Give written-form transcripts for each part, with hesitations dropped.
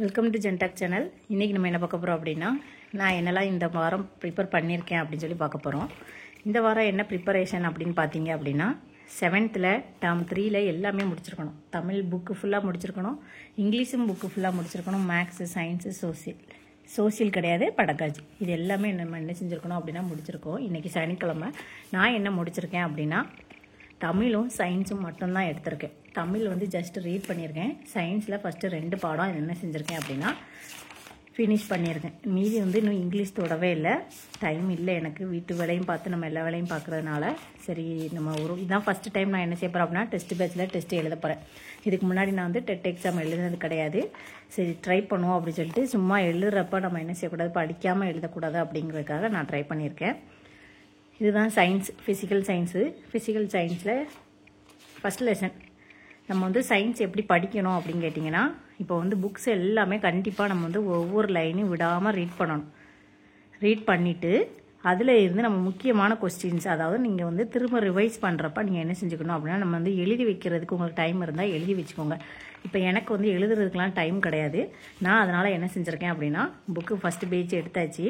Welcome to ஜென்டாக் channel. இன்றைக்கி நம்ம என்ன பார்க்க போகிறோம் அப்படின்னா, நான் என்னெல்லாம் இந்த வாரம் ப்ரிப்பேர் பண்ணியிருக்கேன் அப்படின்னு சொல்லி பார்க்க போகிறோம். இந்த வாரம் என்ன ப்ரிப்பரேஷன் அப்படின்னு பார்த்தீங்க அப்படின்னா, 7th டேர்ம் 3 எல்லாமே முடிச்சிருக்கணும். தமிழ் புக்கு ஃபுல்லாக முடிச்சிருக்கணும், இங்கிலீஷும் புக்கு ஃபுல்லாக முடிச்சிருக்கணும், மேக்ஸு, சயின்ஸு, சோசியல் கிடையாது, படக்காட்சி, இது எல்லாமே நம்ம என்ன செஞ்சுருக்கணும் அப்படின்னா முடிச்சிருக்கோம். இன்றைக்கி சனிக்கிழமை. நான் என்ன முடிச்சிருக்கேன் அப்படின்னா, தமிழும் சயின்ஸும் மட்டும்தான் எடுத்திருக்கேன். தமிழ் வந்து ஜஸ்ட் ரீட் பண்ணியிருக்கேன். சயின்ஸில் ஃபஸ்ட்டு 2 பாடம் என்ன செஞ்சுருக்கேன் அப்படின்னா ஃபினிஷ் பண்ணியிருக்கேன். மீதி வந்து இன்னும் இங்கிலீஷ் தொடவே இல்லை, டைம் இல்லை எனக்கு. வீட்டு வேலையும் பார்த்து நம்ம எல்லா வேலையும் பார்க்குறதுனால சரி, நம்ம இதுதான் ஃபஸ்ட்டு டைம் நான் என்ன செய்ய போகிறேன் அப்படின்னா டெஸ்ட் பேட்சில் டெஸ்ட்டு எழுத போகிறேன். இதுக்கு முன்னாடி நான் வந்து டெட் எக்ஸாம் எழுதுனது கிடையாது. சரி ட்ரை பண்ணுவோம் அப்படின்னு சொல்லிட்டு சும்மா எழுதுறப்ப நம்ம என்ன செய்யக்கூடாது, படிக்காமல் எழுதக்கூடாது அப்படிங்கிறதுக்காக நான் ட்ரை பண்ணியிருக்கேன். இதுதான் சயின்ஸ், ஃபிசிக்கல் சயின்ஸில் ஃபஸ்ட் லெசன். நம்ம வந்து சயின்ஸ் எப்படி படிக்கணும் அப்படின்னு கேட்டிங்கன்னா, இப்போ வந்து புக்ஸ் எல்லாமே கண்டிப்பாக நம்ம வந்து ஒவ்வொரு லைனையும் விடாமல் ரீட் பண்ணணும். ரீட் பண்ணிவிட்டு அதில் இருந்து நம்ம முக்கியமான கொஸ்டின்ஸ், அதாவது நீங்கள் வந்து திரும்ப ரிவைஸ் பண்ணுறப்ப நீங்கள் என்ன செஞ்சுக்கணும் அப்படின்னா, நம்ம வந்து எழுதி வைக்கிறதுக்கு உங்களுக்கு டைம் இருந்தால் எழுதி வச்சுக்கோங்க. இப்போ எனக்கு வந்து எழுதுறதுக்கெலாம் டைம் கிடையாது. நான் அதனால் என்ன செஞ்சுருக்கேன் அப்படின்னா, புக்கு ஃபஸ்ட்டு பேஜ் எடுத்தாச்சு.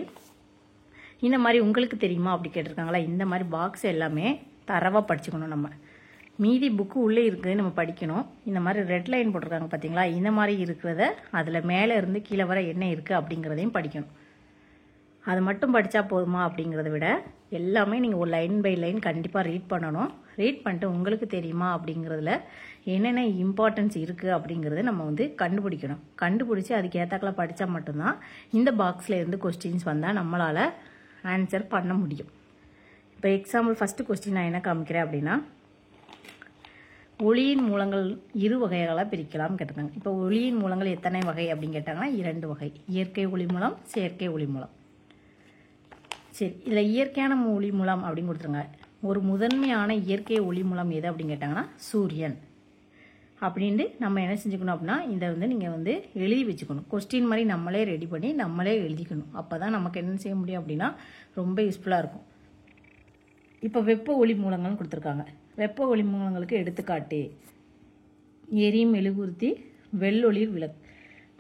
இந்த மாதிரி உங்களுக்கு தெரியுமா அப்படி கேட்டிருக்காங்களா, இந்த மாதிரி பாக்ஸ் எல்லாமே தரவாக படிச்சுக்கணும். நம்ம மீதி புக்கு உள்ளே இருக்குது, நம்ம படிக்கணும். இந்த மாதிரி ரெட் லைன் போட்டிருக்காங்க பார்த்தீங்களா, இந்த மாதிரி இருக்கிறத அதில் மேலே இருந்து கீழே வர என்ன இருக்குது அப்படிங்கிறதையும் படிக்கணும். அது மட்டும் படித்தா போதுமா அப்படிங்கிறத விட எல்லாமே நீங்கள் ஒரு லைன் பை லைன் கண்டிப்பாக ரீட் பண்ணணும். ரீட் பண்ணிட்டு உங்களுக்கு தெரியுமா அப்படிங்கிறதுல என்னென்ன இம்பார்ட்டன்ஸ் இருக்குது அப்படிங்கிறத நம்ம வந்து கண்டுபிடிக்கணும். கண்டுபிடிச்சி அதுக்கு ஏற்றாக்கில் படித்தா மட்டும்தான் இந்த பாக்ஸில் இருந்து கொஸ்டின்ஸ் வந்தால் நம்மளால் ஆன்சர் பண்ண முடியும். இப்போ எக்ஸாம்பிள் ஃபஸ்ட்டு கொஸ்டின் நான் என்ன காமிக்கிறேன் அப்படின்னா, ஒளியின் மூலங்கள் 2 வகைகளாக பிரிக்கலாம் கேட்டிருக்காங்க. இப்போ ஒளியின் மூலங்கள் எத்தனை வகை அப்படின்னு கேட்டாங்கன்னா 2 வகை, இயற்கை ஒளி மூலம், செயற்கை ஒளி மூலம். சரி, இதில் இயற்கையான ஒளி மூலம் அப்படின்னு கொடுத்துருங்க. ஒரு முதன்மையான இயற்கை ஒளி மூலம் எது அப்படின்னு கேட்டாங்கன்னா சூரியன் அப்படின்ட்டு நம்ம என்ன செஞ்சுக்கணும் அப்படின்னா, இதை வந்து நீங்கள் வந்து எழுதி வச்சுக்கணும். கொஸ்டின் மாதிரி நம்மளே ரெடி பண்ணி நம்மளே எழுதிக்கணும். அப்போ தான் நமக்கு என்ன செய்ய முடியும் அப்படின்னா ரொம்ப யூஸ்ஃபுல்லாக இருக்கும். இப்போ வெப்ப ஒளி மூலங்கள்னு கொடுத்துருக்காங்க. வெப்ப ஒளி மூலங்களுக்கு எடுத்துக்காட்டு எரியும் மெழுகுவர்த்தி, வெள்ளொளிர் விளக்கு.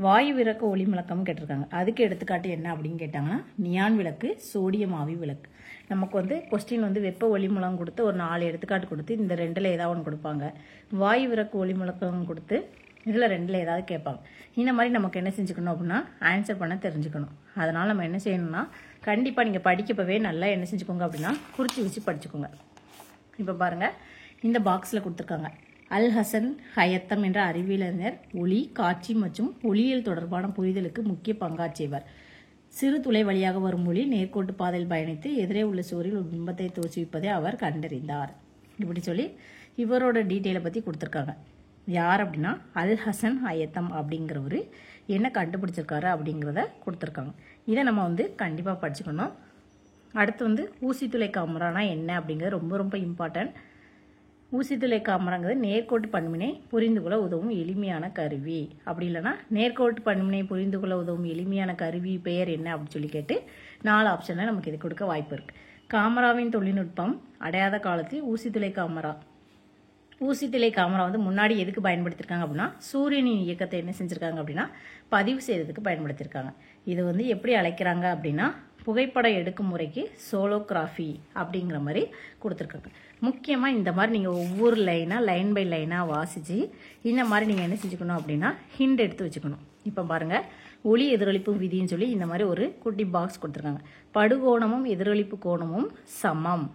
வாயு விளக்கு ஒளி விளக்கம் கேட்டிருக்காங்க. அதுக்கு எடுத்துக்காட்டு என்ன அப்படின்னு கேட்டாங்கன்னா நியான் விளக்கு, சோடியம் ஆவி விளக்கு. நமக்கு வந்து கொஸ்டின் வந்து வெப்ப ஒளி மூலம் கொடுத்து ஒரு 4 எடுத்துக்காட்டு கொடுத்து இந்த 2ல் ஏதாவது ஒன்று கொடுப்பாங்க. வாயு விளக்கு ஒளி முழக்கம் கொடுத்து இதில் 2ல் ஏதாவது கேட்பாங்க. இந்த மாதிரி நமக்கு என்ன செஞ்சுக்கணும் அப்படின்னா ஆன்சர் பண்ண தெரிஞ்சுக்கணும். அதனால் நம்ம என்ன செய்யணும்னா, கண்டிப்பாக நீங்கள் படிக்கப்பவே நல்லா என்ன செஞ்சுக்கோங்க அப்படின்னா குறித்து வச்சு படிச்சுக்கோங்க. இப்போ பாருங்கள், இந்த பாக்ஸில் கொடுத்துருக்காங்க. அல் ஹசன் ஹயத்தம் என்ற அறிவியலறிஞர் ஒளி, காட்சி மற்றும் ஒளியியல் தொடர்பான புரிதலுக்கு முக்கிய பங்காற்றியவர். சிறு துளை வழியாக வரும் ஒளி நேர்கோட்டு பாதையில் பயணித்து எதிரே உள்ள சுவரில் ஒரு பிம்பத்தை தோற்றுவிப்பதை அவர் கண்டறிந்தார். இப்படி சொல்லி இவரோட டீட்டெயிலை பற்றி கொடுத்துருக்காங்க. யார் அப்படின்னா அல் ஹசன் ஹயத்தம் அப்படிங்கிறவர் என்ன கண்டுபிடிச்சிருக்காரு அப்படிங்கிறத கொடுத்துருக்காங்க. இதை நம்ம வந்து கண்டிப்பாக படிச்சுக்கணும். அடுத்து வந்து ஊசித்துளை காமரானா என்ன அப்படிங்கிறது ரொம்ப ரொம்ப இம்பார்ட்டன்ட். ஊசித்துளை காமராங்கிறது நேர்கோட்டு பண்பினை புரிந்து கொள்ள உதவும் எளிமையான கருவி. அப்படி இல்லைன்னா நேர்கோட்டு பண்பினை புரிந்து கொள்ள உதவும் எளிமையான கருவி பெயர் என்ன அப்படின்னு சொல்லி கேட்டு 4 ஆப்ஷனில் நமக்கு இது கொடுக்க வாய்ப்பு இருக்குது. காமராவின் தொழில்நுட்பம் அடையாத காலத்தில் ஊசித்துளை காமரா வந்து முன்னாடி எதுக்கு பயன்படுத்தியிருக்காங்க அப்படின்னா சூரியனின் இயக்கத்தை என்ன செஞ்சுருக்காங்க அப்படின்னா பதிவு செய்யறதுக்கு பயன்படுத்தியிருக்காங்க. இது வந்து எப்படி அழைக்கிறாங்க அப்படின்னா புகைப்படம் எடுக்கும் முறைக்கு சோலோகிராஃபி அப்படிங்கிற மாதிரி கொடுத்துருக்காங்க. முக்கியமாக இந்த மாதிரி நீங்கள் ஒவ்வொரு லைன் பை லைனாக வாசித்து இந்த மாதிரி நீங்கள் என்ன செஞ்சுக்கணும் அப்படின்னா ஹிண்ட் எடுத்து வச்சுக்கணும். இப்போ பாருங்கள், ஒளி எதிரொலிப்பு விதின்னு சொல்லி இந்த மாதிரி ஒரு குட்டி பாக்ஸ் கொடுத்துருக்காங்க. படுகோணமும் எதிரொலிப்பு கோணமும் சமம்.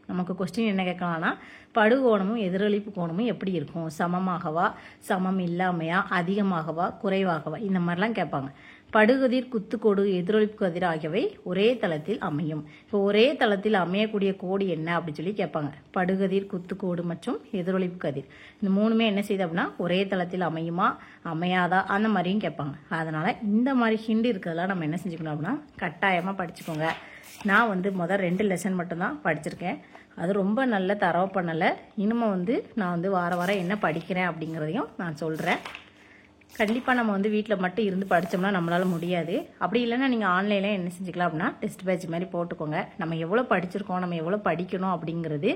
நமக்கு கொஸ்டின் என்ன கேட்கலாம்னா, படுகோணமும் எதிரொலிப்பு கோணமும் எப்படி இருக்கும், சமமாகவா, சமம் இல்லாமையா, அதிகமாகவா, குறைவாகவா, இந்த மாதிரிலாம் கேட்பாங்க. படுகதிர், குத்துக்கோடு, எதிரொலிப்பு கதிர் ஆகியவை ஒரே தளத்தில் அமையும். இப்போ ஒரே தளத்தில் அமையக்கூடிய கோடு என்ன அப்படின்னு சொல்லி கேட்பாங்க. படுகதிர், குத்துக்கோடு மற்றும் எதிரொலிப்பு கதிர், இந்த 3மே என்ன செய்யுது அப்படின்னா ஒரே தளத்தில் அமையுமா, அமையாதா, அந்த மாதிரியும் கேட்பாங்க. அதனால் இந்த மாதிரி ஹிண்ட் இருக்கிறதெல்லாம் நம்ம என்ன செஞ்சுக்கணும் அப்படின்னா கட்டாயமாக படிச்சுக்கோங்க. நான் வந்து முதல் 2 லெசன் மட்டும்தான் படிச்சிருக்கேன். அது ரொம்ப நல்ல தரவு பண்ணலை. இனிமே வந்து நான் வந்து வாரம் என்ன படிக்கிறேன் அப்படிங்கிறதையும் நான் சொல்கிறேன். கண்டிப்பாக நம்ம வந்து வீட்டில் மட்டும் இருந்து படித்தோம்னா நம்மளால் முடியாது. அப்படி இல்லைன்னா நீங்கள் ஆன்லைனில் என்ன செஞ்சுக்கலாம் அப்படின்னா டெஸ்ட் பேட்ச் மாதிரி போட்டுக்கோங்க. நம்ம எவ்வளோ படிச்சிருக்கோம், நம்ம எவ்வளோ படிக்கணும் அப்படிங்கிறது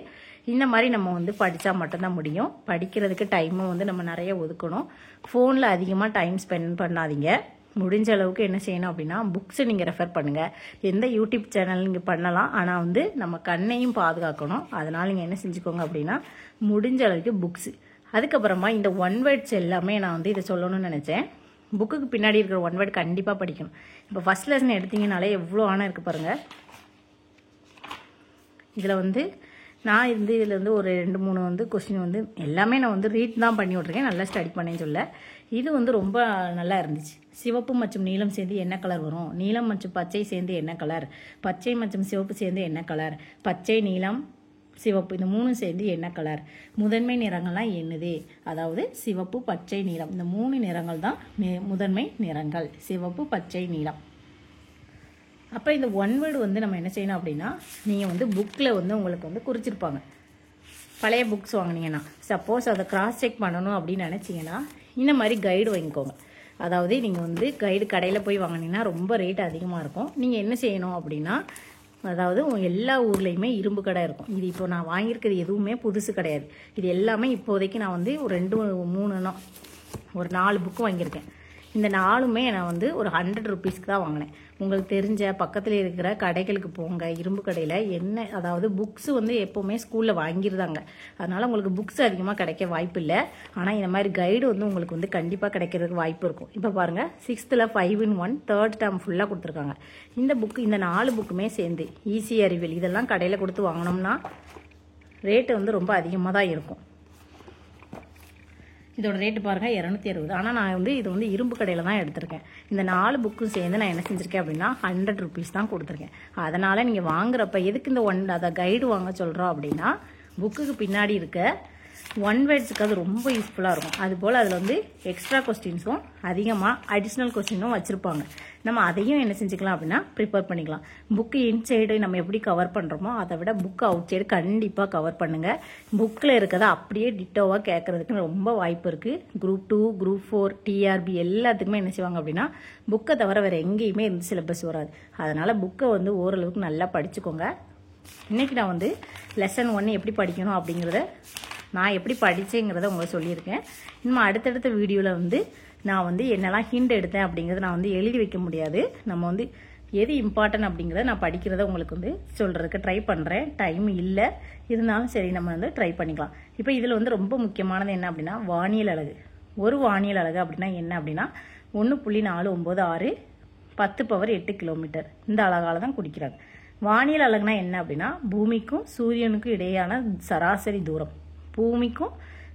இந்த மாதிரி நம்ம வந்து படித்தா மட்டும்தான் முடியும். படிக்கிறதுக்கு டைமும் வந்து நம்ம நிறைய ஒதுக்கணும். ஃபோனில் அதிகமாக டைம் ஸ்பெண்ட் பண்ணாதீங்க. முடிஞ்ச அளவுக்கு என்ன செய்யணும் அப்படின்னா புக்ஸை நீங்கள் ரெஃபர் பண்ணுங்கள். எந்த யூடியூப் சேனல் நீங்கள் பண்ணலாம், ஆனால் வந்து நம்ம கண்ணையும் பாதுகாக்கணும். அதனால் நீங்கள் என்ன செஞ்சுக்கோங்க அப்படின்னா முடிஞ்ச அளவுக்கு புக்ஸு. அதுக்கப்புறமா இந்த ஒன் வேர்ட்ஸ் எல்லாமே நான் வந்து இதை சொல்லணும்னு நினச்சேன். புக்குக்கு பின்னாடி இருக்கிற ஒன் வேர்டு கண்டிப்பாக படிக்கணும். இப்போ ஃபஸ்ட் லெசன் எடுத்தீங்கனாலே எவ்வளோ ஆனால் இருக்குது பாருங்கள். இதில் வந்து நான் இதில் வந்து ஒரு 2-3 வந்து கொஸ்டின் வந்து எல்லாமே நான் வந்து ரீட் தான் பண்ணி விட்ருக்கேன். நல்லா ஸ்டடி பண்ணேன்னு சொல்ல. இது வந்து ரொம்ப நல்லா இருந்துச்சு. சிவப்பு மற்றும் நீலம் சேர்ந்து என்ன கலர் வரும், நீலம் மற்றும் பச்சை சேர்ந்து என்ன கலர், பச்சை மற்றும் சிவப்பு சேர்ந்து என்ன கலர், பச்சை நீலம் சிவப்பு இந்த 3 சேர்ந்து என்ன கலர், முதன்மை நிறங்கள்லாம் என்னது, அதாவது சிவப்பு பச்சை நீலம் இந்த 3 நிறங்கள் தான் முதன்மை நிறங்கள், சிவப்பு பச்சை நீலம். அப்போ இந்த ஒன் வேர்டு வந்து நம்ம என்ன செய்யணும் அப்படின்னா நீங்கள் வந்து புக்கில் வந்து உங்களுக்கு வந்து குறிச்சிருப்பாங்க. பழைய புக்ஸ் வாங்கினீங்கன்னா சப்போஸ் அதை கிராஸ் செக் பண்ணணும் அப்படின்னு நினச்சிங்கன்னா இந்த மாதிரி கைடு வாங்கிக்கோங்க. அதாவது நீங்கள் வந்து கைடு கடையில் போய் வாங்கினீங்கன்னா ரொம்ப ரேட் அதிகமாக இருக்கும். நீங்கள் என்ன செய்யணும் அப்படின்னா அதாவது எல்லா ஊர்லேயுமே இரும்பு கடை இருக்கும். இது இப்போ நான் வாங்கியிருக்கிறது எதுவுமே புதுசு கிடையாது. இது எல்லாமே இப்போதைக்கு நான் வந்து ஒரு 2-3 ஒரு 4 புக்கு வாங்கியிருக்கேன். இந்த 4மே நான் வந்து ஒரு 100 ருபீஸ்க்கு தான் வாங்கினேன். உங்களுக்கு தெரிஞ்ச பக்கத்தில் இருக்கிற கடைகளுக்கு போங்க. இரும்பு கடையில் என்ன அதாவது புக்ஸ் வந்து எப்போவுமே ஸ்கூலில் வாங்கியிருந்தாங்க. அதனால் உங்களுக்கு புக்ஸ் அதிகமாக கிடைக்க வாய்ப்பு இல்லை. ஆனால் இந்த மாதிரி கைடு வந்து உங்களுக்கு வந்து கண்டிப்பாக கிடைக்கிறதுக்கு வாய்ப்பு இருக்கும். இப்போ பாருங்கள் 6th 5-in-1 3rd டேர்ம் ஃபுல்லாக கொடுத்துருக்காங்க. இந்த புக்கு இந்த 4 புக்குமே சேர்ந்து ஈஸி அறிவியல் இதெல்லாம் கடையில் கொடுத்து வாங்கினோம்னா ரேட்டு வந்து ரொம்ப அதிகமாக தான் இருக்கும். இதோட ரேட்டு பாருங்கள் 260. ஆனால் நான் வந்து இது வந்து இரும்பு கடையில் தான் எடுத்திருக்கேன். இந்த 4 புக்கும் சேர்ந்து நான் என்ன செஞ்சுருக்கேன் அப்படின்னா 100 ருபீஸ் தான் கொடுத்துருக்கேன். அதனால் நீங்கள் வாங்குறப்ப எதுக்கு இந்த அதை கைடு வாங்க சொல்கிறோம் அப்படின்னா புக்குக்கு பின்னாடி இருக்க ஒன் வேர்ட்ஸுக்கு அது ரொம்ப யூஸ்ஃபுல்லாக இருக்கும். அதுபோல் அதில் வந்து எக்ஸ்ட்ரா கொஸ்டின்ஸும் அதிகமாக அடிஷ்னல் கொஸ்டினும் வச்சுருப்பாங்க. நம்ம அதையும் என்ன செஞ்சுக்கலாம் அப்படின்னா ப்ரிப்பேர் பண்ணிக்கலாம். புக்கு இன்சைடு நம்ம எப்படி கவர் பண்ணுறோமோ அதை விட புக்கு அவுட் சைடு கண்டிப்பாக கவர் பண்ணுங்கள். புக்கில் இருக்கிறத அப்படியே டிட்டோவாக கேட்குறதுக்கு ரொம்ப வாய்ப்பு இருக்குது. Group 2, Group 4, TRB எல்லாத்துக்குமே என்ன செய்வாங்க அப்படின்னா புக்கை தவிர வேறு எங்கேயுமே இருந்து சிலபஸ் வராது. அதனால் புக்கை வந்து ஓரளவுக்கு நல்லா படிச்சுக்கோங்க. இன்றைக்கி நான் வந்து லெசன் 1 எப்படி படிக்கணும் அப்படிங்கிறத நான் எப்படி படித்தேங்கிறத உங்களுக்கு சொல்லியிருக்கேன். இன்னும் அடுத்தடுத்த வீடியோவில் வந்து நான் வந்து என்னெல்லாம் ஹிண்ட் எடுத்தேன் அப்படிங்கிறத நான் வந்து எழுதி வைக்க முடியாது. நம்ம வந்து எது இம்பார்ட்டன்ட் அப்படிங்கிறத நான் படிக்கிறத உங்களுக்கு வந்து சொல்கிறதுக்கு ட்ரை பண்ணுறேன். டைம் இல்லை இருந்தாலும் சரி நம்ம வந்து ட்ரை பண்ணிக்கலாம். இப்போ இதில் வந்து ரொம்ப முக்கியமானது என்ன அப்படின்னா வானியல் அலகு. ஒரு வானியல் அலகு அப்படின்னா என்ன அப்படின்னா 1.496 10^8 கிலோமீட்டர் இந்த அலகால தான் குறிக்கிறாங்க. வானியல் அலகுனா என்ன அப்படின்னா பூமிக்கும் சூரியனுக்கும் இடையான சராசரி தூரம். பூமிக்கும்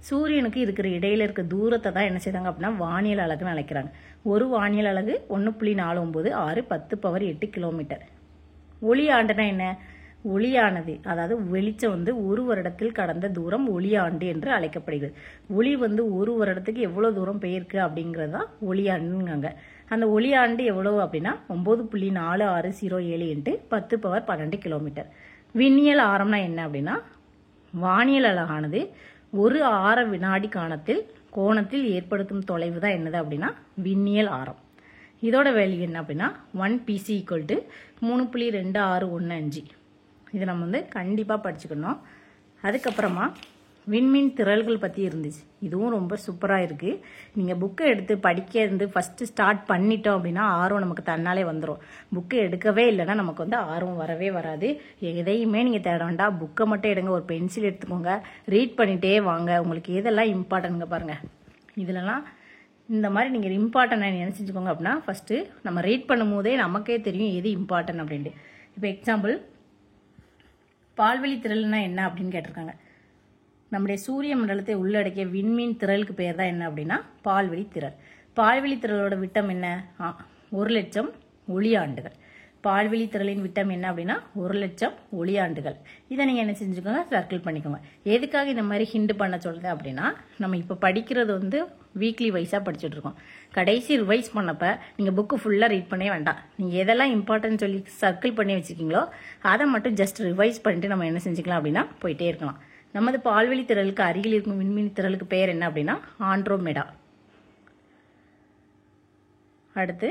சூரியனுக்கு இருக்கிற இடையில இருக்க தூரத்தை தான் என்ன செய்றாங்க அப்படின்னா வானியல் அலகுன்னு அழைக்கிறாங்க. ஒரு வானியல் அலகு 1.496 10^8 கிலோமீட்டர். ஒளி ஆண்டுனா என்ன, ஒளியானது அதாவது வெளிச்சம் வந்து ஒரு வருடத்தில் கடந்த தூரம் ஒளியாண்டு என்று அழைக்கப்படுகிறது. ஒளி வந்து ஒரு வருடத்துக்கு எவ்வளோ தூரம் போயிருக்கு அப்படிங்கிறது தான் ஒளியாண்டுங்க. அந்த ஒளியாண்டு எவ்வளவு அப்படின்னா 9.4607 × 10^12 கிலோமீட்டர். விண்ணியல் ஆரம்னா என்ன அப்படின்னா வானியல் அலகானது ஒரு ஆர வினாடி கோணத்தில் ஏற்படுத்தும் தொலைவு தான் என்னது அப்படின்னா விண்ணியல் ஆரம். இதோட வேல்யூ என்ன அப்படின்னா 1 PC = 3.2615. இது நம்ம வந்து கண்டிப்பாக படிச்சுக்கணும். அதுக்கப்புறமா விண்மீன் திரள்கள் பற்றி இருந்துச்சு. இதுவும் ரொம்ப சூப்பராக இருக்குது. நீங்கள் புக்கை எடுத்து படிக்கிறது ஃபஸ்ட்டு ஸ்டார்ட் பண்ணிட்டோம் அப்படின்னா ஆர்வம் நமக்கு தன்னாலே வந்துடும். புக்கை எடுக்கவே இல்லைன்னா நமக்கு வந்து ஆர்வம் வரவே வராது. எதையுமே நீங்கள் தேட வேண்டாம், புக்கை மட்டும் எடுங்க, ஒரு பென்சில் எடுத்துக்கோங்க, ரீட் பண்ணிகிட்டே வாங்க. உங்களுக்கு எதெல்லாம் இம்பார்ட்டன்ட்ங்க பாருங்கள். இதிலலாம் இந்த மாதிரி நீங்கள் இம்பார்ட்டன்ட் என்ன செஞ்சுக்கோங்க அப்படின்னா ஃபஸ்ட்டு நம்ம ரீட் பண்ணும் போதே நமக்கே தெரியும் எது இம்பார்ட்டன்ட் அப்படின்ட்டு. இப்போ எக்ஸாம்பிள் பால்வெளி திரள்னா என்ன அப்படின்னு கேட்டிருக்காங்க. நம்முடைய சூரிய மண்டலத்தை உள்ளடக்கிய விண்மீன் திரளுக்கு பேர் தான் என்ன அப்படின்னா பால்வெளி திரள். பால்வெளி திரளோட விட்டம் என்ன 1,00,000 ஒளியாண்டுகள். பால்வெளி திரளின் விட்டம் என்ன அப்படின்னா 1,00,000 ஒளியாண்டுகள். இதை நீங்கள் என்ன செஞ்சுக்கோங்க, சர்க்கிள் பண்ணிக்கோங்க. எதுக்காக இந்த மாதிரி ஹிண்ட் பண்ண சொல்லுது அப்படின்னா நம்ம இப்போ படிக்கிறது வந்து வீக்லி வைஸாக படிச்சுட்டு இருக்கோம். கடைசி ரிவைஸ் பண்ணப்போ நீங்கள் புக்கு ஃபுல்லாக ரீட் பண்ணவே வேண்டாம். நீங்கள் எதெல்லாம் இம்பார்ட்டன்ட் சொல்லி சர்க்கிள் பண்ணி வச்சுருக்கீங்களோ அதை மட்டும் ஜஸ்ட் ரிவைஸ் பண்ணிட்டு நம்ம என்ன செஞ்சுக்கலாம் அப்படின்னா போயிட்டே இருக்கலாம். நமது பால்வெளி திரளுக்கு அருகில் இருக்கும் விண்மீன் திரளுக்கு பெயர் என்ன அப்படின்னா ஆண்ட்ரோமெடா. அடுத்து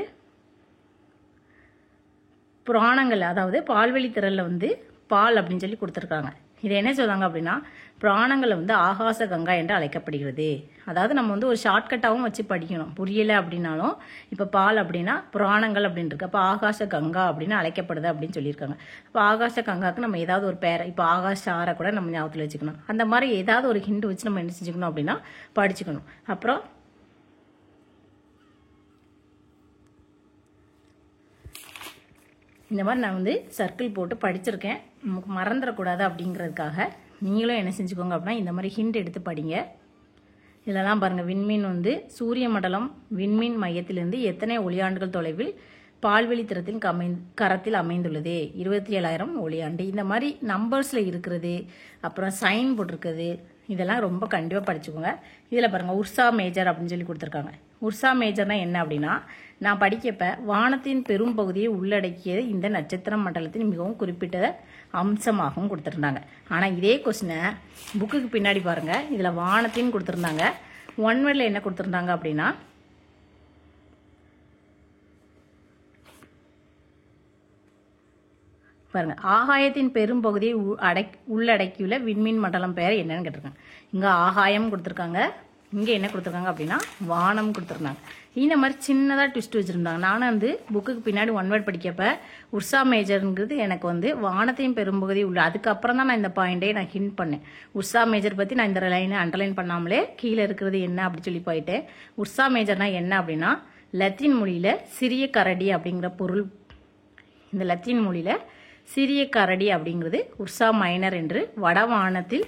புராணங்கள், அதாவது பால்வெளி திரளில் வந்து பால் அப்படின்னு சொல்லி கொடுத்துருக்காங்க. இது என்ன சொல்றாங்க அப்படின்னா பிராணங்கள் வந்து ஆகாச கங்கா என்று அழைக்கப்படுகிறது. அதாவது நம்ம வந்து ஒரு ஷார்ட்கட்டாகவும் வச்சு படிக்கணும். புரியலை அப்படின்னாலும் இப்போ பால் அப்படின்னா புராணங்கள் அப்படின்னு இருக்கு. அப்போ ஆகாச கங்கா அப்படின்னு அழைக்கப்படுது அப்படின்னு சொல்லியிருக்காங்க. இப்போ ஆகாச கங்காவுக்கு நம்ம ஏதாவது ஒரு பேரை, இப்போ ஆகாஷ் ஆரை கூட நம்ம ஞாபகத்தில் வச்சுக்கணும். அந்த மாதிரி ஏதாவது ஒரு ஹிண்ட் வச்சு நம்ம என்ன செஞ்சுக்கணும் அப்படின்னா படிச்சுக்கணும். அப்புறம் இந்த மாதிரி நான் வந்து சர்க்கிள் போட்டு படிச்சிருக்கேன். நமக்கு மறந்துடக்கூடாது அப்படிங்கிறதுக்காக நீங்களும் என்ன செஞ்சுக்கோங்க அப்படின்னா இந்த மாதிரி ஹிண்ட் எடுத்து படிங்க. இதெல்லாம் பாருங்கள், விண்மீன் வந்து சூரிய மண்டலம் விண்மீன் மையத்திலிருந்து எத்தனை ஒளியாண்டுகள் தொலைவில் பால்வெளி திறத்தின் கரத்தில் அமைந்துள்ளது? 27,000 ஒளியாண்டு. இந்த மாதிரி நம்பர்ஸில் இருக்கிறது, அப்புறம் சைன் போட்டிருக்குது, இதெல்லாம் ரொம்ப கண்டிப்பாக படிச்சுக்கோங்க. இதில் பாருங்கள் உர்சா மேஜர் அப்படின்னு சொல்லி கொடுத்துருக்காங்க. உர்சா மேஜர்னால் என்ன அப்படின்னா, நான் படிக்கப்ப வானத்தின் பெரும் பகுதியை உள்ளடக்கிய இந்த நட்சத்திர மண்டலத்தின் மிகவும் குறிப்பிட்ட அம்சமாகவும் கொடுத்துருந்தாங்க. ஆனால் இதே கொஸ்டினை புக்குக்கு பின்னாடி பாருங்கள், இதில் வானத்தின் கொடுத்துருந்தாங்க. ஒன் வேர்டில் என்ன கொடுத்துருந்தாங்க அப்படின்னா பாருங்க, ஆகாயத்தின் பெரும் பகுதியை உள்ளடக்கியுள்ள விண்மீன் மண்டலம் பெயர் என்னன்னு கேட்டிருக்காங்க. இங்கே ஆகாயம் கொடுத்துருக்காங்க, இங்கே என்ன கொடுத்துருக்காங்க அப்படின்னா வானம் கொடுத்துருந்தாங்க. இந்த மாதிரி சின்னதாக ட்விஸ்ட் வச்சுருந்தாங்க. நானும் வந்து புக்குக்கு பின்னாடி ஒன் வேர்ட் படிக்கப்ப உர்சா மேஜருங்கிறது எனக்கு வந்து வானத்தையும் பெரும்பகுதி உள்ள, அதுக்கப்புறம் தான் நான் இந்த பாயிண்டே நான் ஹிண்ட் பண்ணேன். உர்சா மேஜர் பற்றி நான் இந்த லைனை அண்டர்லைன் பண்ணாமலே கீழே இருக்கிறது என்ன அப்படி சொல்லி போயிட்டேன். உர்சா மேஜர்னா என்ன அப்படின்னா லத்தீன் மொழியில் சிறிய கரடி அப்படிங்கிற பொருள். இந்த லத்தீன் மொழியில் சிறிய கரடி அப்படிங்கிறது உர்சா மைனர் என்று வடவானத்தில்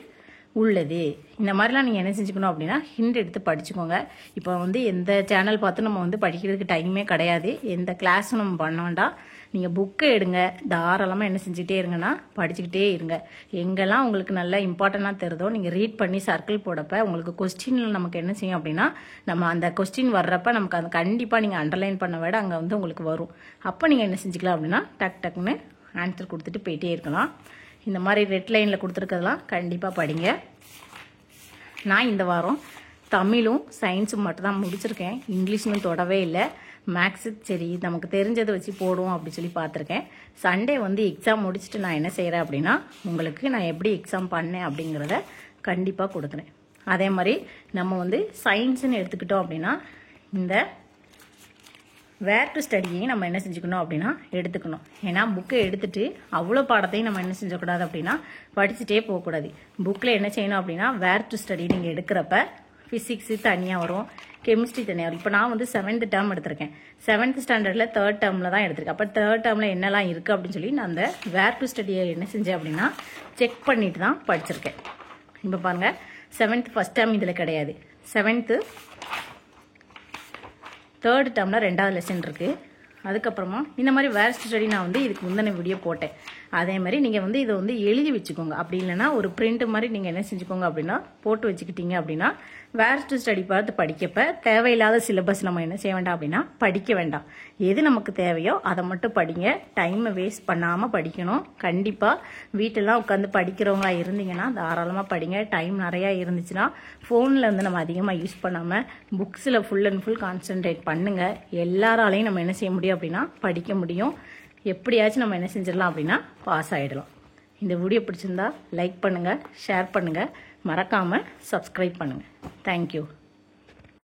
உள்ளது. இந்த மாதிரிலாம் நீங்கள் என்ன செஞ்சுக்கணும் அப்படின்னா ஹிண்ட் எடுத்து படிச்சுக்கோங்க. இப்போ வந்து எந்த சேனல் பார்த்து நம்ம வந்து படிக்கிறதுக்கு டைமே கிடையாது, எந்த கிளாஸும் நம்ம பண்ண வேண்டாம். நீங்கள் புக்கை எடுங்க, தாராளமாக என்ன செஞ்சுக்கிட்டே இருங்கன்னா படிச்சுக்கிட்டே இருங்க. எங்கெல்லாம் உங்களுக்கு நல்லா இம்பார்ட்டண்ட்டாக தெரிதோ நீங்கள் ரீட் பண்ணி சர்க்கிள் போடப்ப உங்களுக்கு கொஸ்டினில் நமக்கு என்ன செய்யும் அப்படின்னா நம்ம அந்த கொஸ்டின் வர்றப்ப நமக்கு அது கண்டிப்பாக நீங்கள் அண்டர்லைன் பண்ண விட அங்கே வந்து உங்களுக்கு வரும். அப்போ நீங்கள் என்ன செஞ்சுக்கலாம் அப்படின்னா டக்குன்னு ஆன்சர் கொடுத்துட்டு போயிட்டே இருக்கலாம். இந்த மாதிரி ரெட் லைனில் கொடுத்துருக்கிறதுலாம் கண்டிப்பாக படிங்க. நான் இந்த வாரம் தமிழும் சயின்ஸும் மட்டும்தான் முடிச்சிருக்கேன், இங்கிலீஷ்னு தொடவே இல்லை. மேக்ஸு சரி நமக்கு தெரிஞ்சதை வச்சு போடுவோம் அப்படி சொல்லி பார்த்துருக்கேன். சண்டே வந்து எக்ஸாம் முடிச்சுட்டு நான் என்ன செய்கிறேன் அப்படின்னா உங்களுக்கு நான் எப்படி எக்ஸாம் பண்ணேன் அப்படிங்கிறத கண்டிப்பாக கொடுக்குறேன். அதே மாதிரி நம்ம வந்து சயின்ஸுன்னு எடுத்துக்கிட்டோம் அப்படின்னா இந்த வேர் டு ஸ்டடியையும் நம்ம என்ன செஞ்சுக்கணும் அப்படின்னா எடுத்துக்கணும். ஏன்னா புக்கை எடுத்துட்டு அவ்வளோ பாடத்தையும் நம்ம என்ன செஞ்சக்கூடாது அப்படின்னா படிச்சுட்டே போகக்கூடாது. புக்கில் என்ன செய்யணும் அப்படின்னா வேர் டு ஸ்டடி நீங்கள் எடுக்கிறப்ப ஃபிசிக்ஸு தனியாக வரும், கெமிஸ்ட்ரி தனியாக வரும். இப்போ நான் வந்து 7th டேர்ம் எடுத்திருக்கேன், 7th ஸ்டாண்டர்டில் 3rd டேர்மில் தான் எடுத்திருக்கேன். அப்போ 3rd டேர்மில் என்னெல்லாம் இருக்குது அப்படின்னு சொல்லி நான் அந்த வேர் டு ஸ்டடியை என்ன செஞ்சேன் அப்படின்னா செக் பண்ணிட்டு தான் படிச்சிருக்கேன். இப்போ பாருங்கள் 7th ஃபஸ்ட் டேர்ம் இதில் கிடையாது, 7th 3rd டேர்மில் 2வது லெசன் இருக்குது. அதுக்கப்புறமா இந்த மாதிரி வேர் டு ஸ்டடி நான் வந்து இதுக்கு முந்தின வீடியோ போட்டேன். அதே மாதிரி நீங்கள் வந்து இதை வந்து எழுதி வச்சுக்கோங்க. அப்படி இல்லைன்னா ஒரு பிரிண்ட் மாதிரி நீங்கள் என்ன செஞ்சுக்கோங்க அப்படின்னா போட்டு வச்சுக்கிட்டீங்க அப்படின்னா வேர் டு ஸ்டடி பார்த்து படிக்கப்ப தேவையில்லாத சிலபஸ் நம்ம என்ன செய்ய வேண்டாம் அப்படின்னா படிக்க வேண்டாம். எது நமக்கு தேவையோ அதை மட்டும் படிங்க. டைமை வேஸ்ட் பண்ணாமல் படிக்கணும். கண்டிப்பாக வீட்டெல்லாம் உட்காந்து படிக்கிறவங்களா இருந்தீங்கன்னா தாராளமாக படிங்க. டைம் நிறையா இருந்துச்சுன்னா ஃபோனில் வந்து நம்ம அதிகமாக யூஸ் பண்ணாமல் புக்ஸில் ஃபுல் அண்ட் ஃபுல் கான்சென்ட்ரேட் பண்ணுங்கள். எல்லாராலையும் நம்ம என்ன செய்ய முடியும் அப்படின்னா படிக்க முடியும். எப்படியாச்சும் நம்ம என்ன செஞ்சிடலாம் அப்படின்னா பாஸ் ஆகிடலாம். இந்த வீடியோ பிடிச்சிருந்தா லைக் பண்ணுங்கள், ஷேர் பண்ணுங்கள், மறக்காமல் சப்ஸ்கிரைப் பண்ணுங்கள். தேங்க்யூ.